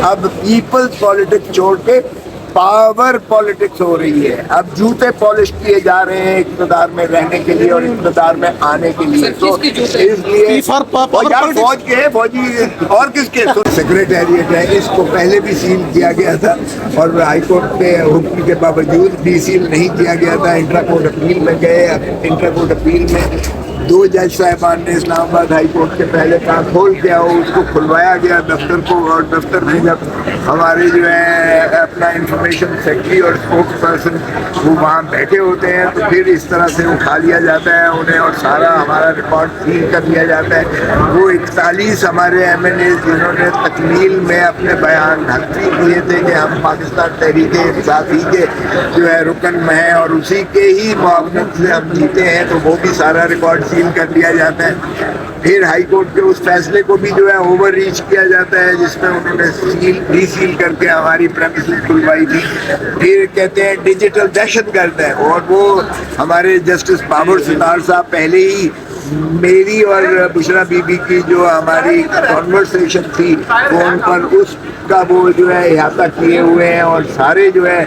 اب Peoples politics چھوڑ کے پاور پالیٹکس ہو رہی ہے. اب جوتے پالش کیے جا رہے ہیں اقتدار میں رہنے کے لیے اور اقتدار میں آنے کے لیے. تو اس لیے فوج کے فوجی اور کس کے سیکریٹریٹ ہے, اس کو پہلے بھی سیل کیا گیا تھا اور ہائی کورٹ کے حکم کے باوجود بھی سیل نہیں کیا گیا تھا. انٹرا کورٹ اپیل میں گئے. انٹرا کورٹ اپیل میں 2 جج صاحبان نے اسلام آباد ہائی کورٹ کے پہلے کہاں کھول دیا ہو, اس کو کھلوایا گیا دفتر کو, اور دفتر میں جب ہمارے جو ہے اپنا انفارمیشن سیکرٹری اور اسپوکس پرسن وہ وہاں بیٹھے ہوتے ہیں تو پھر اس طرح سے اٹھا لیا جاتا ہے انہیں اور سارا ہمارا ریکارڈ سیل کر لیا جاتا ہے. وہ 41 ہمارے ایم این اے جنہوں نے تکمیل میں اپنے بیان حقی کیے تھے کہ ہم پاکستان تحریک انصافی کے جو ہے رکن میں ہیں اور اسی کے ہی معاونت سے ہم جیتے ہیں, تو وہ بھی سارا ریکارڈ سیل کر دیا جاتا ہے. پھر ہائی کورٹ کے اس فیصلے کو بھی جو ہے اوور ریچ کیا جاتا ہے جس میں انہوں نے ڈی سیل کر کے ہماری پریمیسز کھلوائی تھی. پھر کہتے ہیں ڈیجیٹل دہشت گرد ہے, اور وہ ہمارے جسٹس بابر ستار صاحب پہلے ہی میری اور بشرا بی بی کی جو ہماری کانورسیشن تھی وہ ان پر اس کا وہ جو ہے احاطہ کیے ہوئے ہیں, اور سارے جو ہے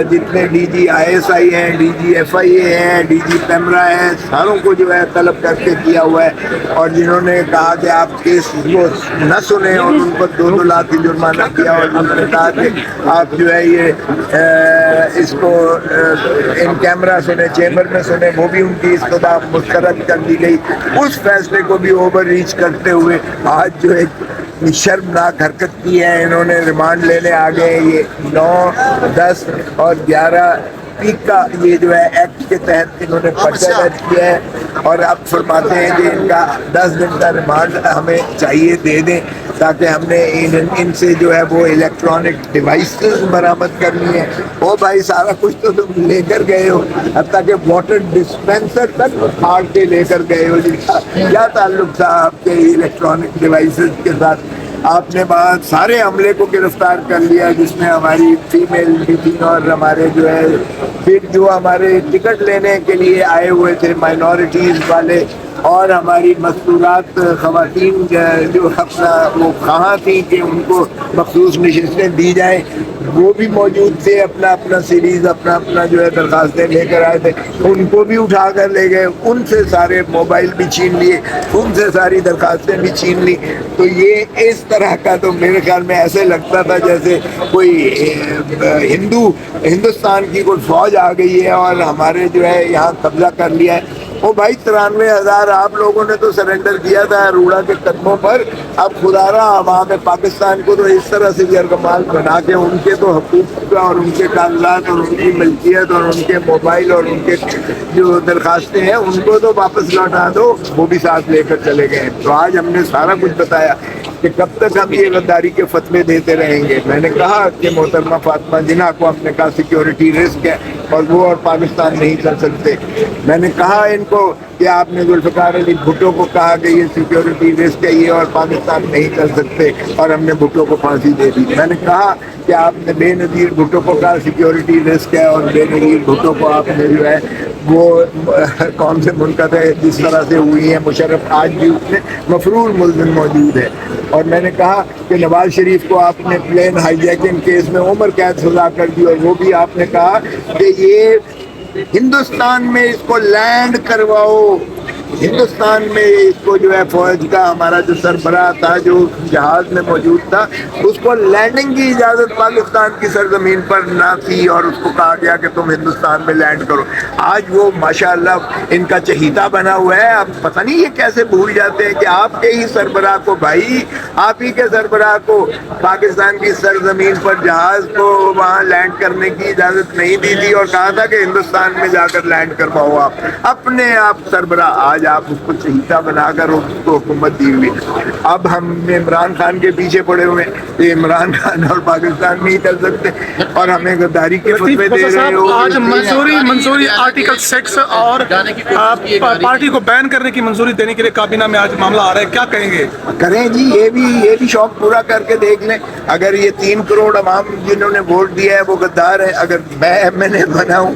جتنے D G I S I ہیں, ڈی جی ایف آئی اے ہیں, ڈی جی پیمرا ہیں, ساروں کو جو ہے طلب کر کے کیا ہوا ہے. اور جنہوں نے کہا کہ آپ کیس کو نہ سنیں اور ان کو 2 لاکھ کی جرمانہ کیا, اور انہوں نے کہا کہ آپ جو ہے یہ اس کو ان کیمرہ سنیں, چیمبر میں سنیں, وہ بھی ان کی استدعا مسترد کر دی گئی. اس فیصلے کو بھی اوور ریچ کرتے ہوئے آج جو ایک شرمناک حرکت کی ہے, انہوں نے ریمانڈ لینے آ گئے. یہ 9, 10 اور 11 پیک کا یہ جو ہے ایکٹ کے تحت انہوں نے پرچہ درج کیا ہے, اور اب فرماتے ہیں کہ ان کا 10 دن کا ریمانڈ ہمیں چاہیے دے دیں تاکہ ہم نے ان سے جو ہے وہ الیکٹرانک ڈیوائسز برآمد کرنی ہے. او بھائی سارا کچھ تو تم لے کر گئے ہو, حتیٰ کہ واٹر ڈسپینسر تک پھاڑ کے لے کر گئے ہو. جن کا کیا تعلق تھا آپ کے الیکٹرانک ڈیوائسز کے ساتھ؟ آپ نے بات سارے عملے کو گرفتار کر لیا جس میں ہماری فیمیل بھی تھی, اور ہمارے جو ہے پھر جو ہمارے ٹکٹ لینے کے لیے آئے ہوئے تھے مائنورٹیز والے, اور ہماری مستورات خواتین جو اپنا وہ کہاں تھیں کہ ان کو مخصوص نشستیں دی جائیں, وہ بھی موجود تھے. اپنا اپنا سیریز اپنا جو ہے درخواستیں لے کر آئے تھے, ان کو بھی اٹھا کر لے گئے. ان سے سارے موبائل بھی چھین لیے, ان سے ساری درخواستیں بھی چھین لی. تو یہ اس طرح کا تو میرے خیال میں ایسے لگتا تھا جیسے کوئی ہندوستان کی کوئی فوج آ گئی ہے اور ہمارے جو ہے یہاں قبضہ کر لیا ہے. وہ بھائی 93,000 آپ لوگوں نے تو سرنڈر کیا تھا اروڑا کے قدموں پر. اب خدا را عوام پاکستان کو تو اس طرح سے یرغمال بنا کے ان کے تو حقوق کا اور ان کے کاغذات اور ان کی ملکیت اور ان کے موبائل اور ان کے جو درخواستیں ہیں ان کو تو واپس لوٹا دو, وہ بھی ساتھ لے کر چلے گئے. تو آج ہم نے سارا کچھ بتایا کہ کب تک ہم یہ غداری کے فتوے دیتے رہیں گے. میں نے کہا کہ محترمہ فاطمہ جناح کو ہم نے کہا سیکیورٹی رسک ہے اور وہ اور پاکستان نہیں چل سکتے. میں نے کہا ان کو کہ آپ نے ذوالفقار علی بھٹو کو کہا کہ یہ سیکیورٹی رسک ہے یہ اور پاکستان نہیں چل سکتے, اور ہم نے بھٹو کو پھانسی دے دی. میں نے کہا کہ آپ نے بے نظیر بھٹو کو کہا سیکیورٹی رسک ہے, اور بے نظیر بھٹو کو آپ نے جو ہے وہ کون سے منقطع جس طرح سے ہوئی ہیں مشرف آج بھی اس میں مفرور ملزم موجود ہے. اور میں نے کہا کہ نواز شریف کو آپ نے پلین ہائی جیکنگ کیس میں عمر قید سزا کر دی, اور وہ بھی آپ نے کہا کہ یہ ہندوستان میں اس کو لینڈ کرواؤ. ہندوستان میں اس کو جو ہے فوج کا ہمارا جو سربراہ تھا جو جہاز میں موجود تھا اس کو لینڈنگ کی اجازت پاکستان کی سرزمین پر نہ تھی, اور اس کو کہا گیا کہ تم ہندوستان میں لینڈ کرو. آج وہ ماشاءاللہ ان کا چہیتا بنا ہوا ہے. اب پتہ نہیں یہ کیسے بھول جاتے ہیں کہ آپ کے ہی سربراہ کو, بھائی آپ ہی کے سربراہ کو پاکستان کی سرزمین پر جہاز کو وہاں لینڈ کرنے کی اجازت نہیں دی تھی, اور کہا تھا کہ ہندوستان میں جا کر لینڈ کرواؤ. آپ اپنے آپ سربراہ, آج آپ اس کو چہیتا بنا کر اس کو حکومت دی ہوئی. اب ہم عمران خان کے پیچھے پڑے ہوئے ہیں, عمران خان اور پاکستان نہیں چل سکتے, اور ہمیں غداری کے فتوے دے رہے ہو. آج منصوری آرٹیکل 6 اور پارٹی کو بین کرنے کی منظوری دینے کے لیے کابینہ میں آج معاملہ آ رہا ہے, کیا کہیں گے؟ کریں جی, یہ بھی شوق پورا کر کے دیکھ لیں. اگر یہ 3 کروڑ عوام جنہوں نے ووٹ دیا ہے وہ غدار ہے, اگر میں ایم این اے بنا ہوں